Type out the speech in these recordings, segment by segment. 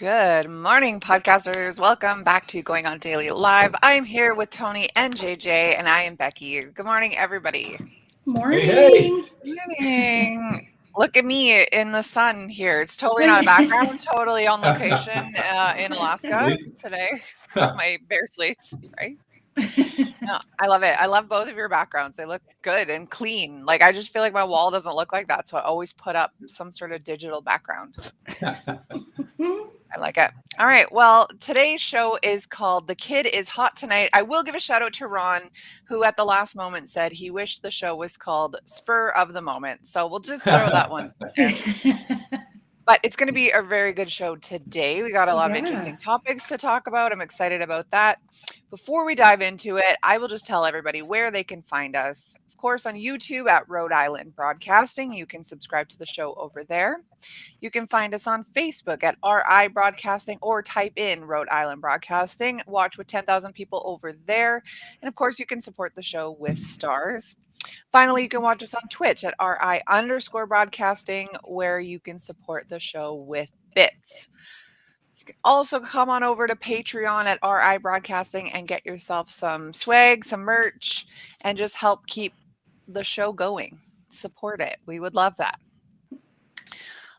Good morning, podcasters. Welcome back to Going On Daily Live. I'm here with Tony and JJ, and I am Becky. Good morning, everybody. Morning. Hey. Good morning. Look at me in the sun here. It's totally not a background, totally on location in Alaska today with my bear sleeves, right? No, I love it. I love both of your backgrounds. They look good and clean. Like, I just feel like my wall doesn't look like that, so I always put up some sort of digital background. I like it. All right. Well, today's show is called The Kid is Hot Tonight. I will give a shout out to Ron, who at the last moment said he wished the show was called Spur of the Moment. So we'll just throw that one in. But it's going to be a very good show today. We got a lot of interesting topics to talk about. I'm excited about that. Before we dive into it, I will just tell everybody where they can find us. Of course, on YouTube at Rhode Island Broadcasting. You can subscribe to the show over there. You can find us on Facebook at RI Broadcasting or type in Rhode Island Broadcasting. Watch with 10,000 people over there. And of course, you can support the show with stars. Finally, you can watch us on Twitch at RI_broadcasting, where you can support the show with bits. You can also come on over to Patreon at RI Broadcasting and get yourself some swag, some merch, and just help keep the show going. Support it. We would love that.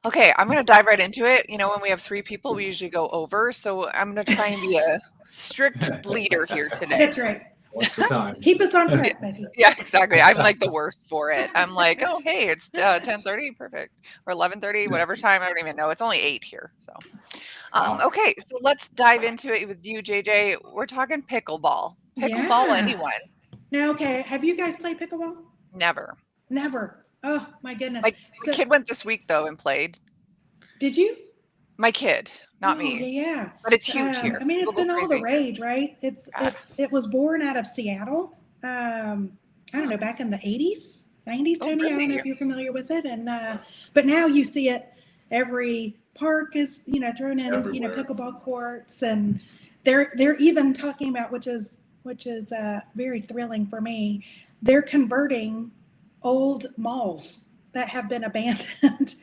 Okay, I'm going to dive right into it. You know, when we have three people, we usually go over. So I'm going to try and be a strict leader here today. That's right. What's the time? Keep us on track, Becky. Yeah, exactly. I'm like the worst for it. I'm like, oh, hey, it's 10:30, perfect, or 11:30, whatever time. I don't even know. It's only 8 here. So, okay, so let's dive into it with you, JJ. We're talking pickleball. Pickleball, anyone? Now, okay, have you guys played pickleball? Never. Oh my goodness. My kid went this week though and played. Did you? My kid, not me. Yeah. But it's huge here. I mean, it's been all the rage, right? It was born out of Seattle. I don't know, back in the 80s, 90s, Tony. Really? I don't know if you're familiar with it. And but now you see it. Every park is, thrown in, Everywhere. pickleball courts, and they're even talking about, which is very thrilling for me. They're converting old malls that have been abandoned and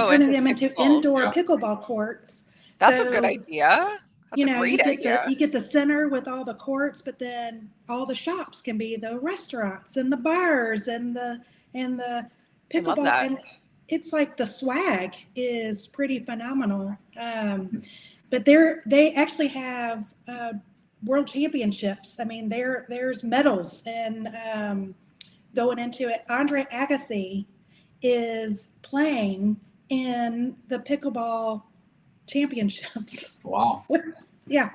turning them into indoor pickleball courts. That's a good idea. That's a great idea. You get the center with all the courts, but then all the shops can be the restaurants and the bars and the pickleball. I love that. And it's like the swag is pretty phenomenal. But they actually have world championships. I mean, there's medals and going into it. Andre Agassi is playing in the pickleball championships. Wow. Yeah.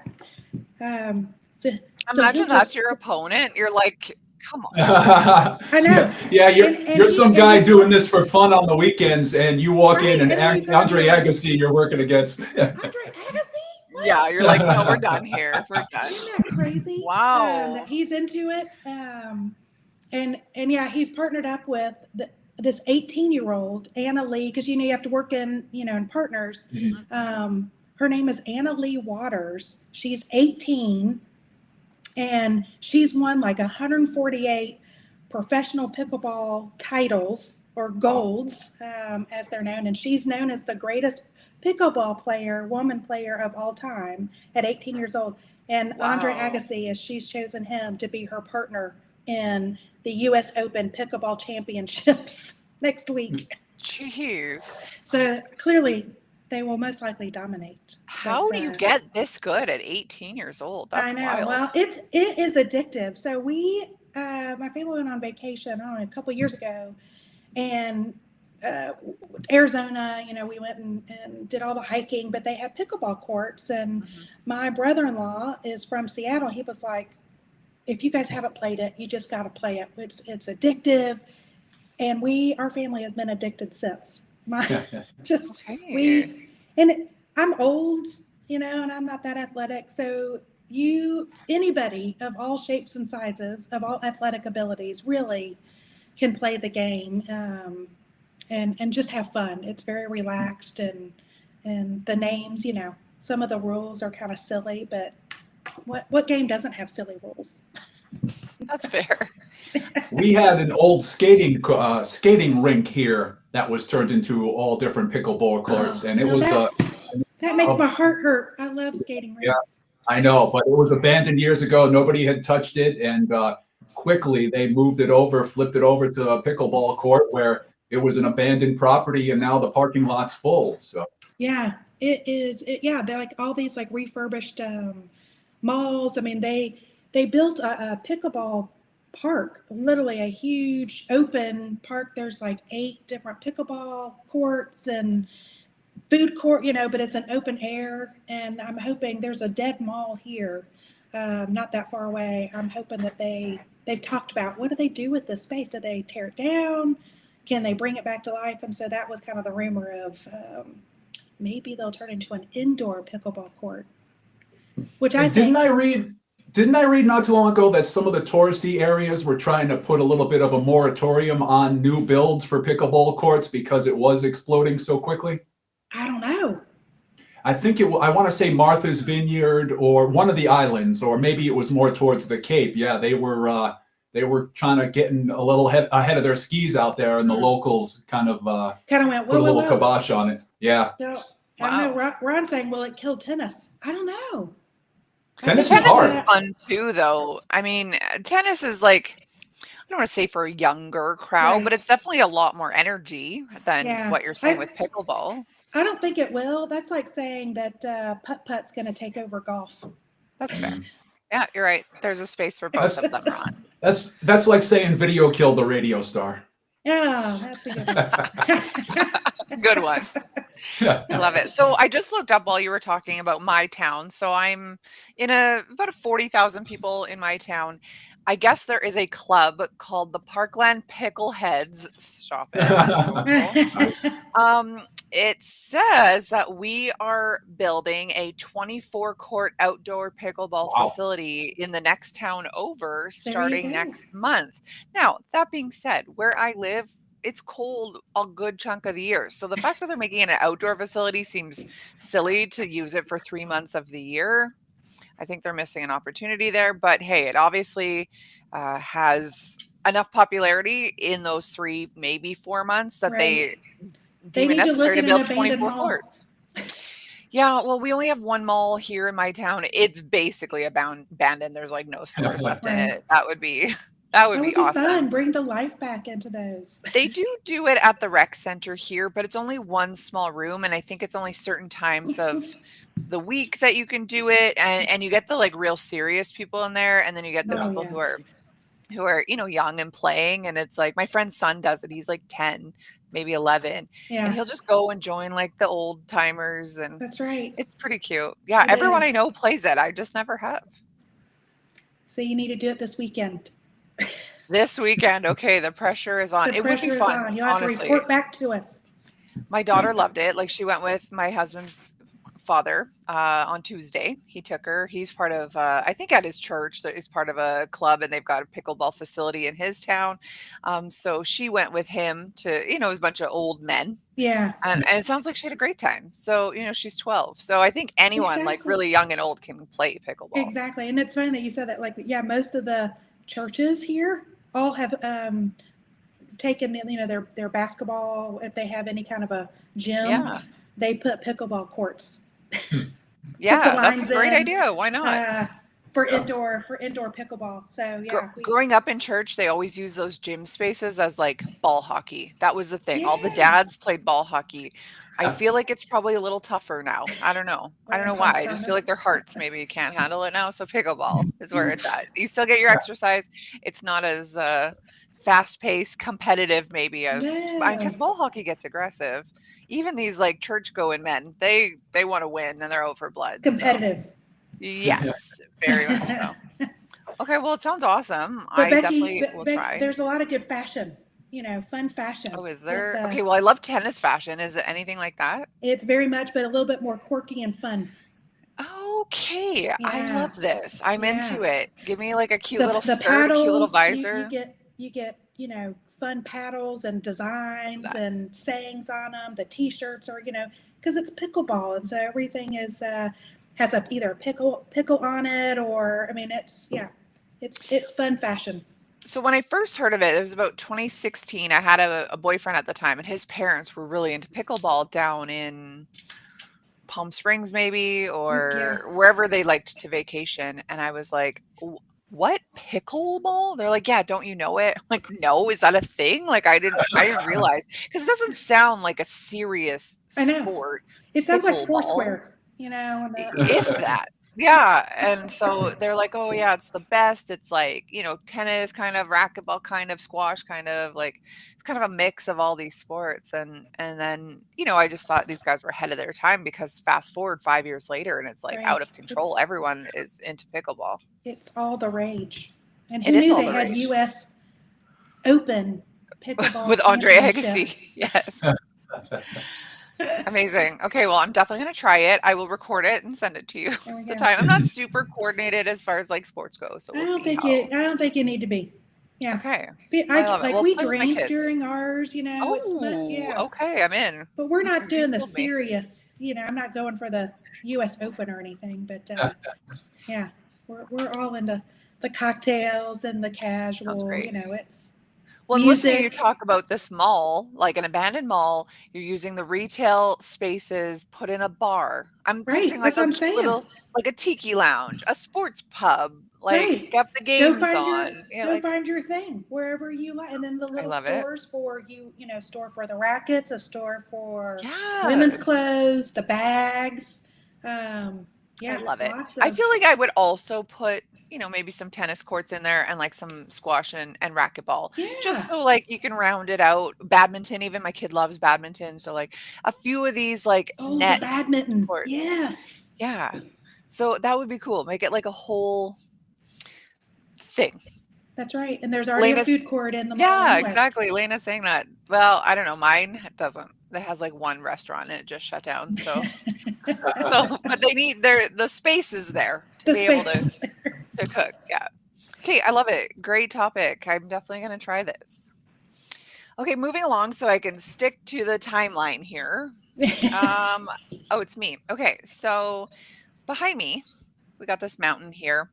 Imagine that's your opponent. You're like, come on. I know. Yeah, you're some guy doing this for fun on the weekends, and you walk in and Andre Agassi you're working against. Andre Agassi? What? Yeah, you're like, no, we're done here. We're done. Isn't that crazy? Wow. He's into it. And yeah, he's partnered up with this 18-year-old Anna Lee, because you have to work in partners. Mm-hmm. Her name is Anna Lee Waters. She's 18, and she's won like 148 professional pickleball titles, or golds, as they're known. And she's known as the greatest pickleball woman player of all time at 18 years old. And Andre Agassi, she's chosen him to be her partner in the U.S. Open Pickleball Championships next week. Jeez. So clearly, they will most likely dominate. How do you get this good at 18 years old? That's I know. wild. Well, it is addictive. So my family went on vacation, I don't know, a couple of years ago, and Arizona, we went and did all the hiking, but they had pickleball courts. And my brother-in-law is from Seattle. He was like, if you guys haven't played it, you just got to play it. It's addictive. And our family has been addicted since. I'm old, and I'm not that athletic. So anybody of all shapes and sizes, of all athletic abilities, really can play the game and just have fun. It's very relaxed, and the names, some of the rules are kind of silly, but what game doesn't have silly rules? That's fair. We had an old skating rink here that was turned into all different pickleball courts, and it was That makes my heart hurt. I love skating rinks. Yeah, I know, but it was abandoned years ago. Nobody had touched it, and quickly they moved it over, flipped it over to a pickleball court where it was an abandoned property, and now the parking lot's full. So yeah, it is. Yeah, they're like all these like refurbished malls. I mean, they built a pickleball park, literally a huge open park. There's like 8 different pickleball courts and food court, but it's an open air. And I'm hoping there's a dead mall here, not that far away. I'm hoping that they've talked about what do they do with this space? Do they tear it down? Can they bring it back to life? And so that was kind of the rumor of maybe they'll turn into an indoor pickleball court, which I think. Didn't I read not too long ago that some of the touristy areas were trying to put a little bit of a moratorium on new builds for pickleball courts because it was exploding so quickly? I don't know. I think I want to say Martha's Vineyard or one of the islands, or maybe it was more towards the Cape. Yeah, they were trying to get a little ahead of their skis out there, and the locals kind of went put a little kibosh on it. Yeah. So, I don't know. Ron's saying, will it kill tennis? I don't know. Tennis is hard. Tennis is fun too, though. I mean, tennis is like, I don't want to say for a younger crowd, Right. but it's definitely a lot more energy than what you're saying with pickleball. I don't think it will. That's like saying that putt-putt's going to take over golf. That's fair. Yeah, you're right. There's a space for both of them, Ron. That's like saying video killed the radio star. Yeah, that's a good one. Good one. I love it. So I just looked up while you were talking about my town. So I'm in about 40,000 people in my town. I guess there is a club called the Parkland Pickleheads. Stop it. It says that we are building a 24-court outdoor pickleball facility in the next town over starting next month. Now, that being said, where I live, it's cold a good chunk of the year. So the fact that they're making it an outdoor facility seems silly to use it for 3 months of the year. I think they're missing an opportunity there. But hey, it obviously has enough popularity in those 3, maybe 4 months that they deem it necessary to build 24 courts. Yeah, well, we only have one mall here in my town. It's basically abandoned. There's like no stores left in it. That would be awesome. Fun. Bring the life back into those. They do it at the rec center here, but it's only one small room, and I think it's only certain times of the week that you can do it, and you get the like real serious people in there, and then you get the people who are young and playing, and it's like my friend's son does it. He's like 10, maybe 11, and he'll just go and join like the old timers, and that's right. It's pretty cute. Yeah, everyone I know plays it. I just never have. So you need to do it this weekend. This weekend, okay. The pressure is on. It would be fun. You'll have to report back to us. My daughter loved it. Like she went with my husband's father on Tuesday. He took her. He's part of I think at his church, so he's part of a club, and they've got a pickleball facility in his town. So she went with him to, it was a bunch of old men. Yeah. And it sounds like she had a great time. So, she's 12. So I think anyone like really young and old can play pickleball. Exactly. And it's funny that you said that, like, most of the churches here all have taken, their basketball, if they have any kind of a gym, they put pickleball courts. Yeah, that's a great idea. Why not? For indoor pickleball. So growing up in church, they always use those gym spaces as like ball hockey. That was the thing. Yeah. All the dads played ball hockey. I feel like it's probably a little tougher now. I don't know. I don't know why. I just feel like their hearts maybe can't handle it now. So pickleball is where it's at. You still get your exercise. It's not as fast-paced, competitive maybe as because ball hockey gets aggressive. Even these like church-going men, they want to win and they're out for blood. Competitive. So. Yes, very much so. Okay, well, it sounds awesome. But Becky, definitely will try. There's a lot of good fashion. Fun fashion. Oh, is there? Okay, well, I love tennis fashion. Is it anything like that? It's very much, but a little bit more quirky and fun. Okay, yeah. I love this. I'm into it. Give me like a cute little skirt, paddles, a cute little visor. You get fun paddles and designs and sayings on them. The T-shirts are because it's pickleball, and so everything is has either a pickle on it, or it's fun fashion. So when I first heard of it was about 2016. I had a boyfriend at the time, and his parents were really into pickleball down in Palm Springs maybe, or wherever they liked to vacation. And I was like, what, pickleball? They're like, yeah, don't you know it? I'm like, no, is that a thing? Like, I didn't realize, because it doesn't sound like a serious sport. It sounds like Foursquare, you know, if that. Yeah. And so they're like, oh yeah, it's the best. It's like, you know, tennis, kind of racquetball, kind of squash, kind of like, it's kind of a mix of all these sports. And then, you know, I just thought these guys were ahead of their time, because fast forward 5 years later and it's like out of control. Everyone is into pickleball. It's all the rage. And who knew they had US Open pickleball with Andre Agassi? Yes. Amazing. Okay, well, I'm definitely going to try it. I will record it and send it to you the time. I'm not super coordinated as far as like sports go, so we'll see. I don't think you need to be. Yeah. Okay. We drank during ours, you know. Oh, okay, I'm in. But we're not doing the serious, you know, I'm not going for the US Open or anything, but yeah, we're all into the cocktails and the casual, you know, it's well, listening you talk about this mall, like an abandoned mall, you're using the retail spaces, put in a bar. I'm picturing like a little, like a tiki lounge, a sports pub, like get the games on. Go find your thing wherever you like, and then the little stores for you know, store for the rackets, a store for women's clothes, the bags. I love it. I feel like I would also put, you know, maybe some tennis courts in there and like some squash and racquetball, just so like you can round it out. Badminton, even my kid loves badminton, so like a few of these like net badminton courts. Yes. Yeah. So that would be cool. Make it like a whole thing. That's right. And there's already a food court in the mall. Yeah, exactly. Lena's saying that. Well, I don't know. Mine doesn't. It has like one restaurant and it just shut down. So, but they need the space is there to be able to cook. Yeah. Okay. I love it. Great topic. I'm definitely going to try this. Okay. Moving along so I can stick to the timeline here. Oh, it's me. Okay. So behind me, we got this mountain here.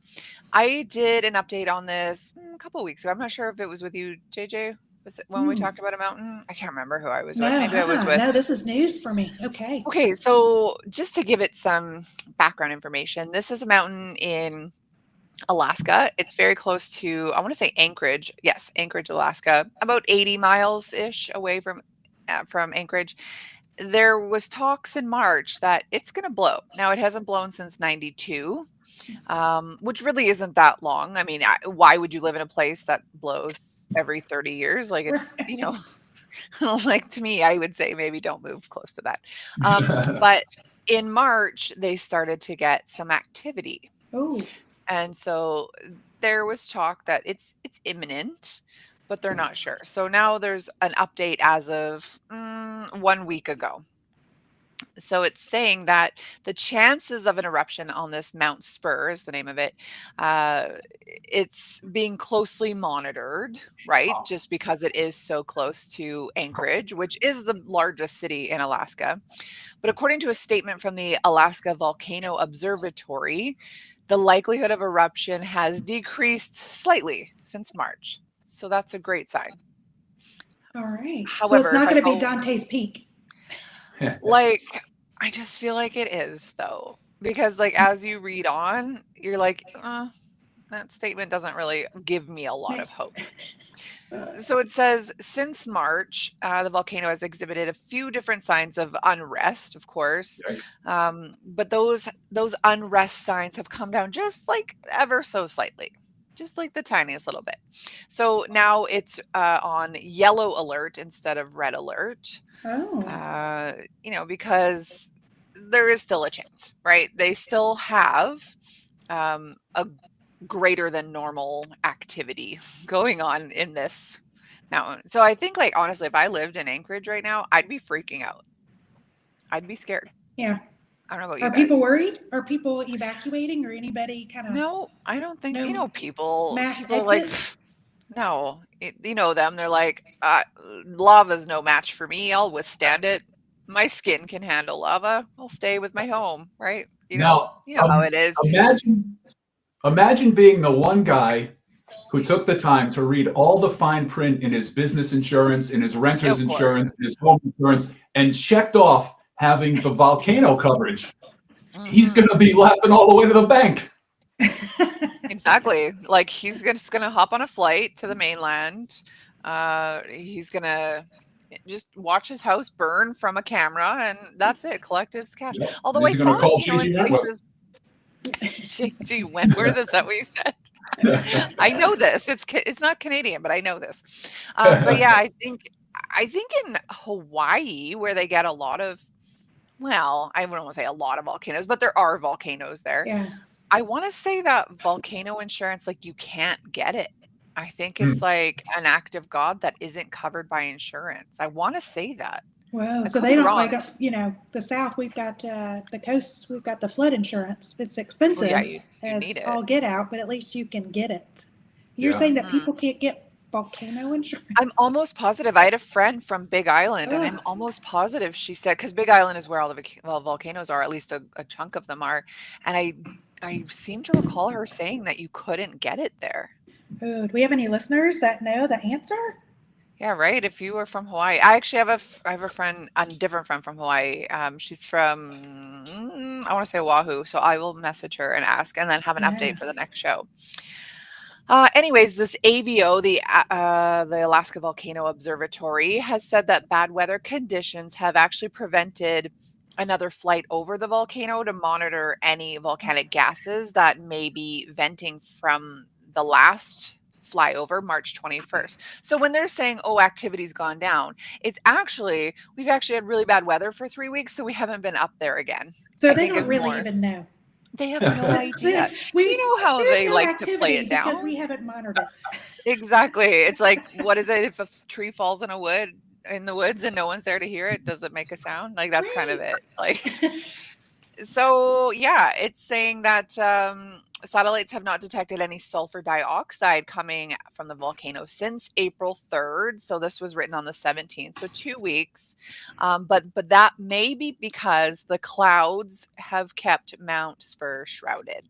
I did an update on this a couple of weeks ago. I'm not sure if it was with you, JJ. Was it when we talked about a mountain? I can't remember who I was with. Maybe I was with. No, this is news for me. Okay. Okay, so just to give it some background information, this is a mountain in Alaska. It's very close to, I want to say Anchorage. Yes, Anchorage, Alaska. About 80 miles-ish away from Anchorage. There was talks in March that it's going to blow. Now, it hasn't blown since 92. Which really isn't that long. I mean, why would you live in a place that blows every 30 years? Like it's, you know, like to me, I would say maybe don't move close to that. But in March, they started to get some activity. Oh. And so there was talk that it's imminent, but they're not sure. So now there's an update as of 1 week ago. So it's saying that the chances of an eruption on this Mount Spur is the name of it. It's being closely monitored, right? Just because it is so close to Anchorage, which is the largest city in Alaska. But according to a statement from the Alaska Volcano Observatory, the likelihood of eruption has decreased slightly since March. So that's a great sign. All right. However, so it's not going to be Dante's Peak. Like, I just feel like it is, though, because like as you read on, you're like, that statement doesn't really give me a lot of hope. So it says, since March, the volcano has exhibited a few different signs of unrest, of course, but those unrest signs have come down just like ever so slightly. Just like the tiniest little bit. So now it's on yellow alert instead of red alert. Oh. You know, because there is still a chance, right? They still have a greater than normal activity going on in this mountain. So I think, like, honestly, if I lived in Anchorage right now, I'd be freaking out. I'd be scared. Yeah. I don't know about you guys. Are people worried? Are people evacuating or anybody kind of? No, I don't think, you know, people are like, no, you know them. They're like, lava's no match for me. I'll withstand it. My skin can handle lava. I'll stay with my home, right? You know how it is. Imagine being the one guy who took the time to read all the fine print in his business insurance, in his renter's insurance, in his home insurance, and checked off having the volcano coverage. He's going to be laughing all the way to the bank. Exactly. Like he's just gonna hop on a flight to the mainland. He's gonna just watch his house burn from a camera, and that's it. Collect his cash. Yep. Although He's I going to thought, call in Gigi Wentworth. places, Gigi Wentworth, is that what you said? I know this. It's not Canadian, but I know this. But yeah, I think in Hawaii, where they get a lot of, well, I wouldn't want to say a lot of volcanoes, but there are volcanoes there. Yeah. I want to say that volcano insurance, like you can't get it. I think it's like an act of God that isn't covered by insurance. I want to say that. Whoa. I So could they be don't wrong. like, the South, we've got the coasts, we've got the flood insurance. It's Well, expensive yeah, you as need it. all get out, but at least you can get it. You're saying that people can't get volcano insurance? I'm almost positive. I had a friend from Big Island, and I'm almost positive she said, because Big Island is where all the volcanoes are, at least a chunk of them are. And I seem to recall her saying that you couldn't get it there. Oh, do we have any listeners that know the answer? Yeah, right. If you were from Hawaii, I actually have a friend, a different friend from Hawaii. She's from, I want to say Oahu. So I will message her and ask, and then have an update for the next show. Anyways, this AVO, the Alaska Volcano Observatory, has said that bad weather conditions have actually prevented another flight over the volcano to monitor any volcanic gases that may be venting from the last flyover March 21st. So when they're saying, oh, activity's gone down, it's actually, we've actually had really bad weather for 3 weeks, so we haven't been up there again. So they don't really even know. They have no idea. You know how they like to play it down? Because we haven't monitored it. Exactly. It's like, what is it? If a tree falls in the woods and no one's there to hear it, does it make a sound? Like, that's kind of it. Like, so yeah, it's saying that satellites have not detected any sulfur dioxide coming from the volcano since April 3rd. So this was written on the 17th, so 2 weeks. But that may be because the clouds have kept Mount Spur shrouded.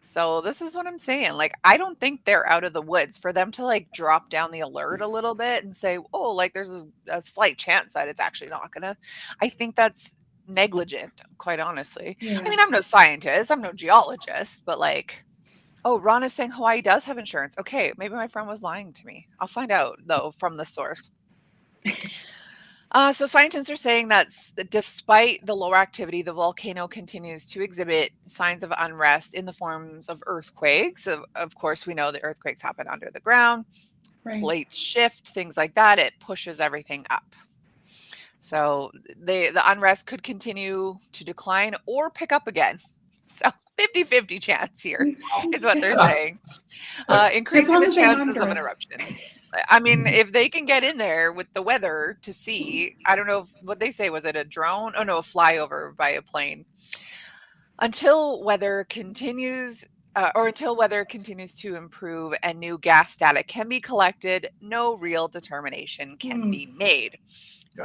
So this is what I'm saying. Like, I don't think they're out of the woods. For them to like drop down the alert a little bit and say, oh, like there's a slight chance that it's actually not gonna, I think that's negligent, quite honestly. Yeah. I mean, I'm no scientist, I'm no geologist, but like, oh, Ron is saying Hawaii does have insurance. Okay, maybe my friend was lying to me. I'll find out though from the source. So scientists are saying that despite the lower activity, the volcano continues to exhibit signs of unrest in the forms of earthquakes. Of course, we know that earthquakes happen under the ground, plates shift, things like that. It pushes everything up. So the unrest could continue to decline or pick up again. So 50-50 chance here is what they're saying. Increasing the chances of an eruption. I mean, if they can get in there with the weather to see, I don't know what they say. Was it a drone? Oh no, a flyover by a plane. Until weather continues to improve and new gas data can be collected, no real determination can be made.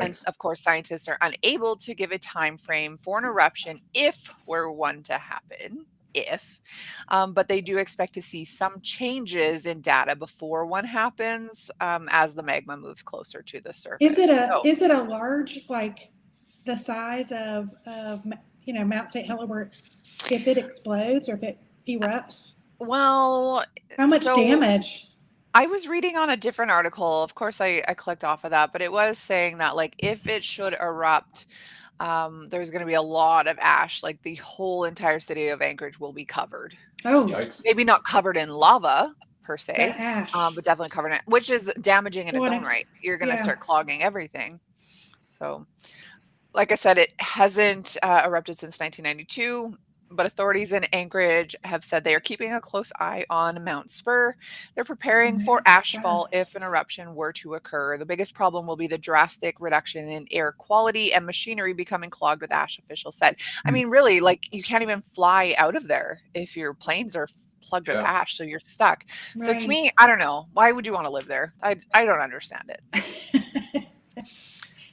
And of course, scientists are unable to give a time frame for an eruption if were one to happen. But they do expect to see some changes in data before one happens, as the magma moves closer to the surface. Is it a large, like the size of Mount St. Helena, where if it explodes or if it erupts? Well, how much damage? I was reading on a different article. Of course, I clicked off of that, but it was saying that like if it should erupt, there's going to be a lot of ash. Like the whole entire city of Anchorage will be covered. Oh, maybe not covered in lava per se, ash. but definitely covered in it, which is damaging in its own right. You're going to start clogging everything. So, like I said, it hasn't erupted since 1992. But authorities in Anchorage have said they are keeping a close eye on Mount Spur. They're preparing for ashfall if an eruption were to occur. The biggest problem will be the drastic reduction in air quality and machinery becoming clogged with ash, officials said. I mean, really, like you can't even fly out of there if your planes are plugged with ash, so you're stuck. So to me, I don't know. Why would you want to live there? I don't understand it.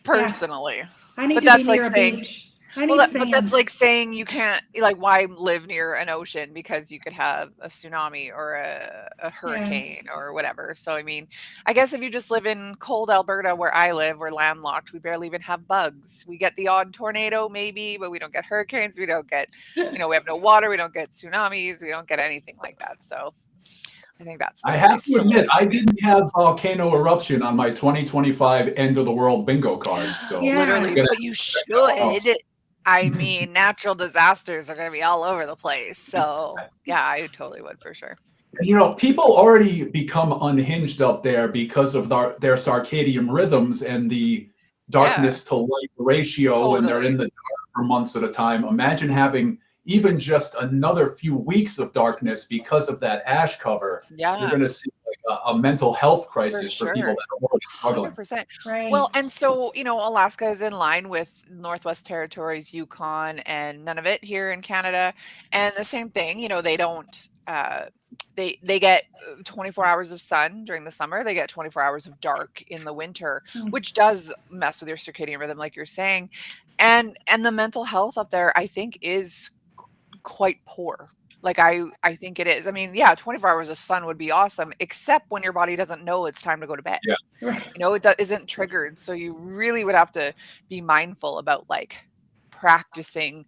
Personally. I need to be near a beach. I Well, need but that's sand. like saying you can't, like, why live near an ocean because you could have a tsunami or a hurricane or whatever. So, I mean, I guess if you just live in cold Alberta where I live, we're landlocked. We barely even have bugs. We get the odd tornado, maybe, but we don't get hurricanes. We don't get, we have no water. We don't get tsunamis. We don't get anything like that. So, I think that's the I have place to to admit, live. I didn't have volcano eruption on my 2025 end of the world bingo card. So Yeah. I'm Literally, gonna but you have to check that one should. I mean, natural disasters are going to be all over the place. So, yeah, I totally would for sure. People already become unhinged up there because of their circadian rhythms and the Yeah, darkness to light ratio when they're in totally. the dark for months at a time. Imagine having even just another few weeks of darkness because of that ash cover. You're Yeah, going to see like a mental health for crisis for people sure. that are already struggling. 100%. Right. Well, and so, Alaska is in line with Northwest Territories, Yukon, and none of it here in Canada. And the same thing, they don't they get 24 hours of sun during the summer. They get 24 hours of dark in the winter, Mm. which does mess with your circadian rhythm like you're saying. And the mental health up there I think is quite poor. Like I think it is. I mean, yeah, 24 hours of sun would be awesome, except when your body doesn't know it's time to go to bed. Yeah. Right. It isn't triggered. So you really would have to be mindful about like practicing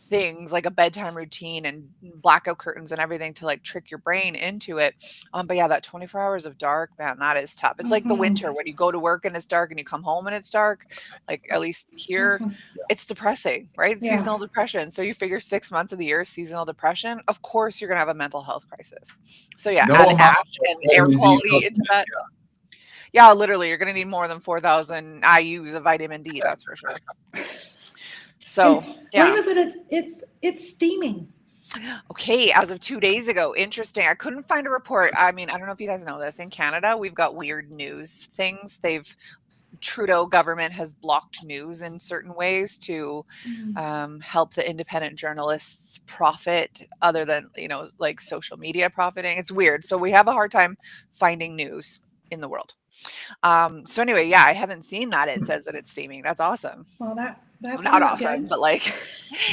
things like a bedtime routine and blackout curtains and everything to like trick your brain into it. But yeah, that 24 hours of dark, man, that is tough. It's like the winter when you go to work and it's dark and you come home and it's dark. Like at least here, it's depressing, right? Yeah. Seasonal depression. So you figure 6 months of the year, seasonal depression, of course you're gonna have a mental health crisis. So yeah, No add amount ash of and air vitamin D quality into supplement, that. Yeah, literally, you're gonna need more than 4,000 IUs of vitamin D, that's for sure. So, Blame yeah. is that it's steaming. Okay, as of 2 days ago, interesting. I couldn't find a report. I mean, I don't know if you guys know this. In Canada, we've got weird news things. Trudeau government has blocked news in certain ways to help the independent journalists profit other than, like social media profiting. It's weird. So we have a hard time finding news in the world. So anyway, yeah, I haven't seen that. It says that it's steaming. That's awesome. Well, that's Not not awesome, good. but like,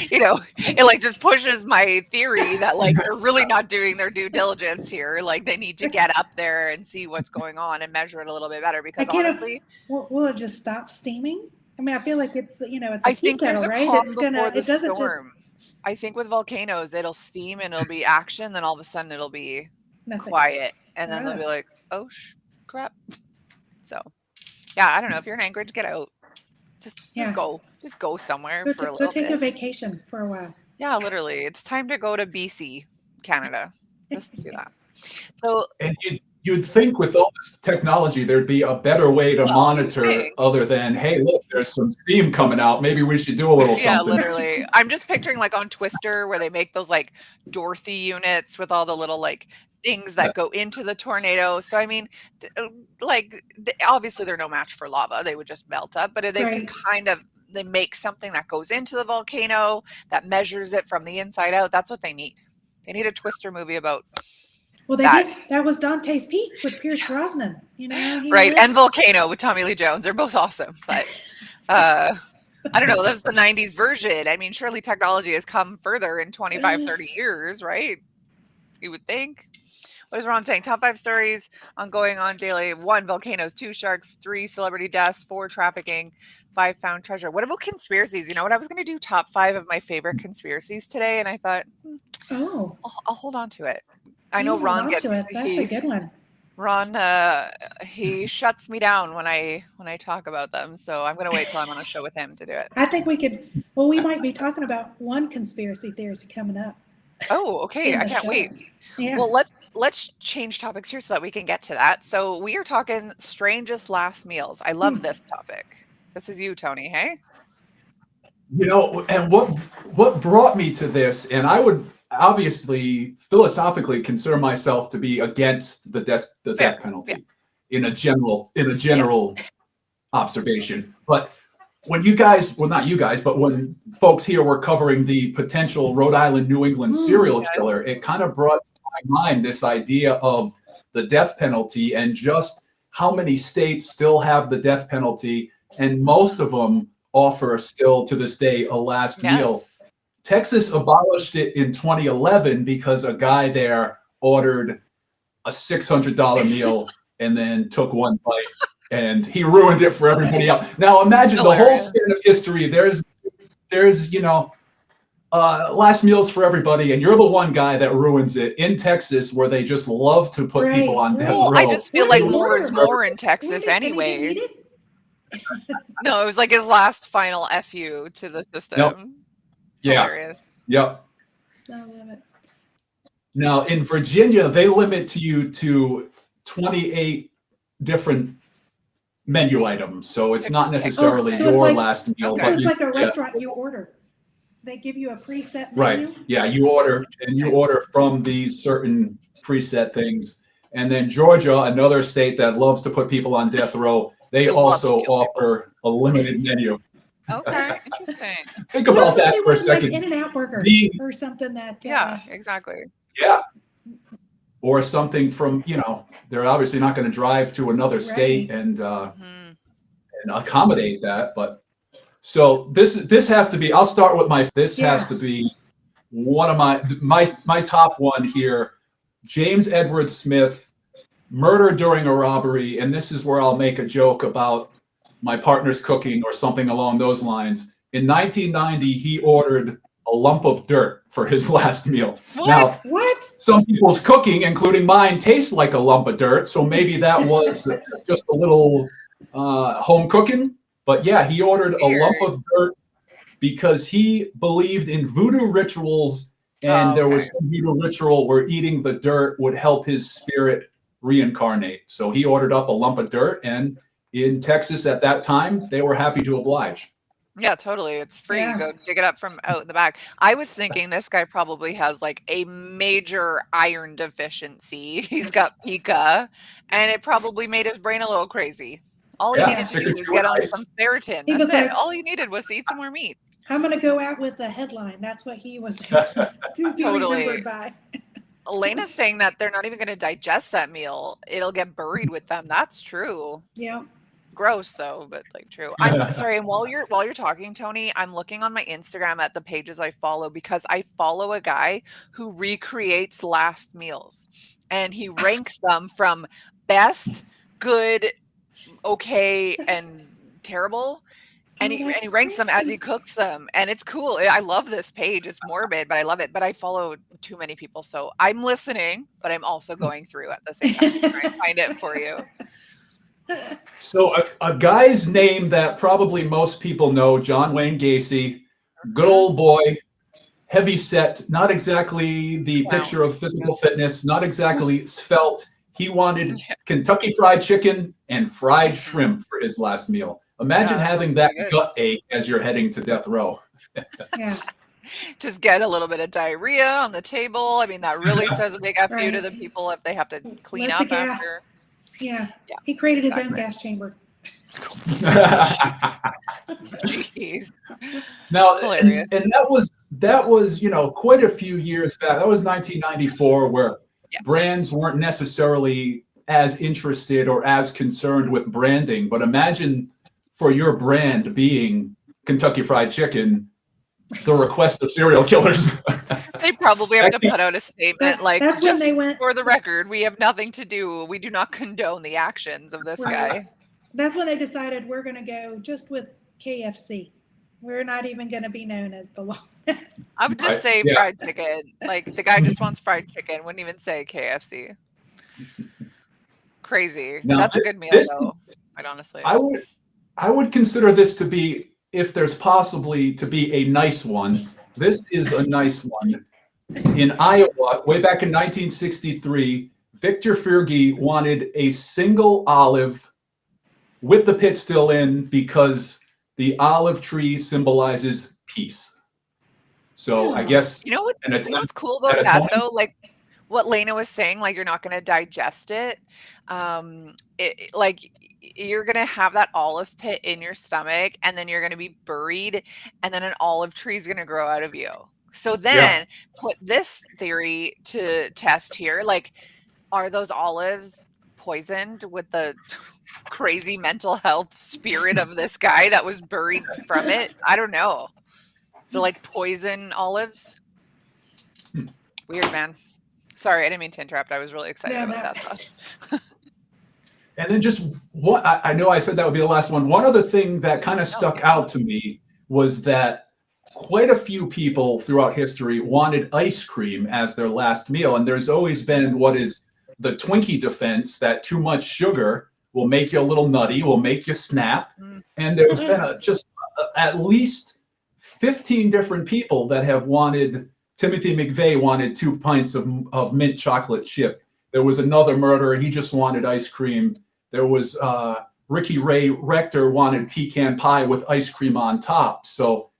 it like just pushes my theory that like they're really not doing their due diligence here. Like they need to get up there and see what's going on and measure it a little bit better because honestly, will it just stop steaming? I mean, I feel like it's it's a I tea think there's kettle, a right? calm before the It doesn't storm. just I think with volcanoes, it'll steam and it'll be action, then all of a sudden it'll be nothing. quiet, and then they'll be like, "Oh crap!" So, yeah, I don't know. If you're in Anchorage, get out. Just go somewhere for a Go little take a bit. vacation for a while. Yeah, literally, it's time to go to BC, Canada. Just do that. So, and you'd think with all this technology, there'd be a better way to monitor other than, hey, look, there's some steam coming out. Maybe we should do a little yeah, something. literally. I'm just picturing like on Twister where they make those like Dorothy units with all the little like things that go into the tornado. So I mean, obviously they're no match for lava. They would just melt up, but they can they make something that goes into the volcano that measures it from the inside out. That's what they need. They need a Twister movie about. Well, they did. That was Dante's Peak with Pierce Brosnan. Right, and Volcano with Tommy Lee Jones. They're both awesome, but I don't know. That's the 90s version. I mean, surely technology has come further in 25, 30 years, right? You would think. What is Ron saying? Top 5 stories going on daily. 1, volcanoes. 2, sharks. 3, celebrity deaths. 4, trafficking. 5, found treasure. What about conspiracies? You know what? I was going to do top 5 of my favorite conspiracies today, and I thought, I'll hold on to it. I know Ron gets it. That's a good one. Ron, he shuts me down when I talk about them, so I'm going to wait till I'm on a show with him to do it. I think we could. Well, we might be talking about one conspiracy theory coming up. Oh, okay. I can't wait. Yeah. Well, let's change topics here so that we can get to that. So we are talking strangest last meals. I love this topic. This is you, Tony. Hey. And what brought me to this, and I would obviously philosophically consider myself to be against the death penalty in a general observation. But when you guys, well, not you guys, but when folks here were covering the potential Rhode Island, New England serial killer, it kind of brought to my mind this idea of the death penalty and just how many states still have the death penalty, and most of them offer still to this day a last meal. Yes. Texas abolished it in 2011 because a guy there ordered a $600 meal and then took one bite, and he ruined it for everybody else. Now imagine the whole span of history. There's last meals for everybody, and you're the one guy that ruins it in Texas, where they just love to put people on death row. I just feel like more is more in Texas anyway. No, it was like his last final FU to the system. Yep. Yeah. Hilarious. Yep. I love it. Now in Virginia, they limit you to 28 different menu items, so it's not necessarily your last meal. Okay. But it's like a restaurant you order. They give you a preset menu. Right. Yeah, you order from these certain preset things. And then Georgia, another state that loves to put people on death row, they also offer a limited menu. Okay, interesting. Think about that for a second. Like In-N-Out Burger or something that. Yeah, exactly. Yeah. Or something from, they're obviously not going to drive to another state and accommodate that. But so this has to be, I'll start with has to be one of my top one here. James Edward Smith, murder during a robbery. And this is where I'll make a joke about my partner's cooking or something along those lines. In 1990, he ordered a lump of dirt for his last meal. Now, some people's cooking, including mine, tastes like a lump of dirt. So maybe that was just a little home cooking. But yeah, he ordered a lump of dirt because he believed in voodoo rituals. And there was some voodoo ritual where eating the dirt would help his spirit reincarnate. So he ordered up a lump of dirt, and in Texas at that time, they were happy to oblige. Yeah, totally. It's free. You go dig it up from out in the back. I was thinking this guy probably has like a major iron deficiency. He's got pica, and it probably made his brain a little crazy. All he needed to do was get on some ferritin. That's it. All he needed was to eat some more meat. I'm going to go out with a headline. That's what he was totally. By. Elena's saying that they're not even going to digest that meal. It'll get buried with them. That's true. Yeah. Gross though, but like true. I'm sorry. And while you're talking, Tony, I'm looking on my Instagram at the pages I follow because I follow a guy who recreates last meals, and he ranks them from best, good, okay, and terrible. And he ranks them as he cooks them, and it's cool. I love this page. It's morbid, but I love it. But I follow too many people, so I'm listening, but I'm also going through at the same time to try and find it for you. So a guy's name that probably most people know, John Wayne Gacy, good old boy, heavy set, not exactly the picture of physical fitness, not exactly svelte. He wanted Kentucky Fried Chicken and fried shrimp for his last meal. Imagine having that gut ache as you're heading to death row. Just get a little bit of diarrhea on the table. I mean, that really says a big F you to the people if they have to clean up after. Yeah. He created his own gas chamber. Jeez. Now, and that was quite a few years back. That was 1994, where brands weren't necessarily as interested or as concerned with branding. But imagine for your brand being Kentucky Fried Chicken, the request of serial killers. They probably have to put out a statement like, that's just when they went, for the record, we have nothing to do. We do not condone the actions of this guy. That's when they decided we're going to go just with KFC. We're not even going to be known as the law. I would just say fried chicken. Like the guy just wants fried chicken. Wouldn't even say KFC. Crazy. Now, that's a good meal though. Quite honestly. I would consider this to be, if there's possibly to be a nice one. This is a nice one. In Iowa, way back in 1963, Victor Fergie wanted a single olive with the pit still in because the olive tree symbolizes peace. So I guess you know what's cool about that though, like what Lena was saying, like you're not going to digest it. Like you're going to have that olive pit in your stomach, and then you're going to be buried, and then an olive tree is going to grow out of you. So then put this theory to test here. Like, are those olives poisoned with the crazy mental health spirit of this guy that was buried from it? I don't know. So like poison olives? Weird, man. Sorry, I didn't mean to interrupt. I was really excited about that thought. And then just what I know I said that would be the last one. One other thing that kind of stuck out to me was that quite a few people throughout history wanted ice cream as their last meal. And there's always been what is the Twinkie defense that too much sugar will make you a little nutty, will make you snap. And there's been at least 15 different people that have wanted, Timothy McVeigh wanted 2 pints of mint chocolate chip. There was another murderer, he just wanted ice cream. There was Ricky Ray Rector wanted pecan pie with ice cream on top. So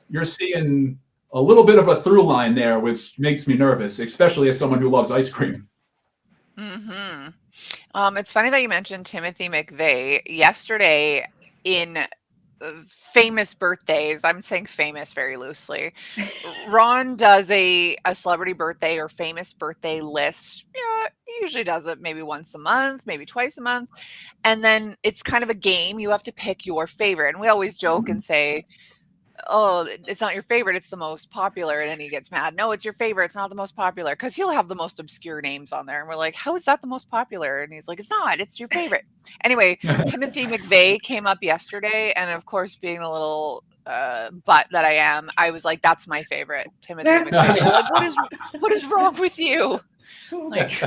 you're seeing a little bit of a through line there, which makes me nervous, especially as someone who loves ice cream. It's funny that you mentioned Timothy McVeigh. Yesterday in famous birthdays, I'm saying famous very loosely, Ron does a celebrity birthday or famous birthday list. He usually does it maybe once a month, maybe twice a month. And then it's kind of a game. You have to pick your favorite. And we always joke and say, oh, it's not your favorite, it's the most popular. And then he gets mad. No, it's your favorite. It's not the most popular, because he'll have the most obscure names on there. And we're like, how is that the most popular? And he's like, it's not, it's your favorite. Anyway, Timothy McVeigh came up yesterday. And of course, being a little butt that I am, I was like, that's my favorite, Timothy McVeigh. Like, what is wrong with you? Like,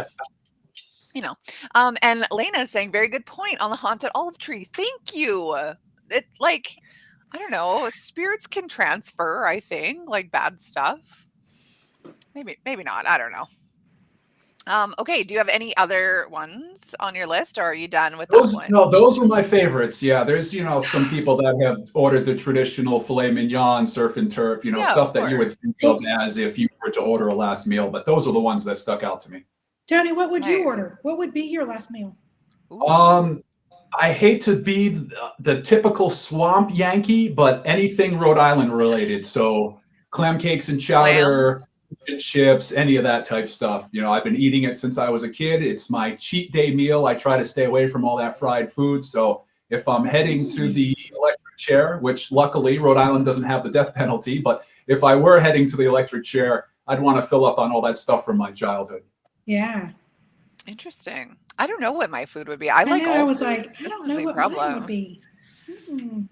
you know. And Lena is saying, very good point on the haunted olive tree. Thank you. It like, I don't know, spirits can transfer, I think, like bad stuff. Maybe not. I don't know. Okay, do you have any other ones on your list, or are you done with those ones? No, those were my favorites. Yeah, there's, some people that have ordered the traditional filet mignon, surf and turf, stuff that you would think of as if you were to order a last meal. But those are the ones that stuck out to me. Tony, what would you order? What would be your last meal? I hate to be the typical swamp Yankee, but anything Rhode Island related. So clam cakes and chowder, and chips, any of that type stuff. I've been eating it since I was a kid. It's my cheat day meal. I try to stay away from all that fried food. So if I'm heading to the electric chair, which luckily Rhode Island doesn't have the death penalty, but if I were heading to the electric chair, I'd want to fill up on all that stuff from my childhood. Yeah. Interesting. I don't know what my food would be. I like all I was food. like, I don't know what mine would be.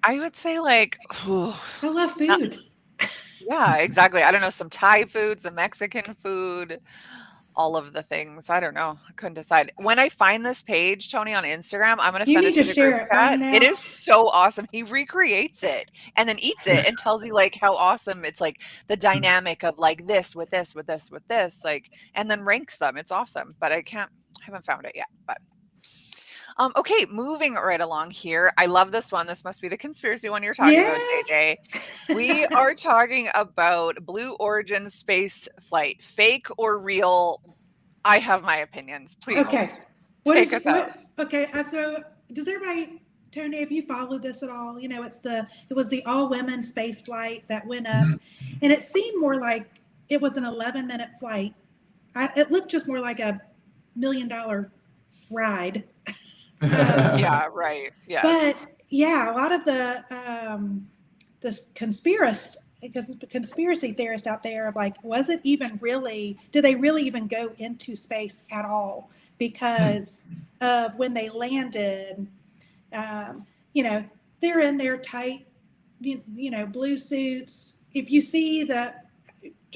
I would say like, I love food. Yeah, exactly. I don't know, some Thai food, some Mexican food, all of the things. I don't know. I couldn't decide. When I find this page, Tony, on Instagram, I'm going to send it to the group chat. It is so awesome. He recreates it and then eats it and tells you like how awesome it's, like the dynamic of like this with this, with this, with this, like, and then ranks them. It's awesome, but I haven't found it yet, but okay, moving right along here. I love this one. This must be the conspiracy one you're talking about, JJ. We are talking about Blue Origin space flight. Fake or real? I have my opinions. Please take us out. Okay, so does everybody, Tony, have you followed this at all? It was the all-women space flight that went up, and it seemed more like it was an 11-minute flight. It looked just more like $1 million ride. Yeah, right. Yeah. But yeah, a lot of the conspiracy theorists out there of like, was it even really? Did they really even go into space at all? Because of when they landed, they're in their tight, blue suits. If you see the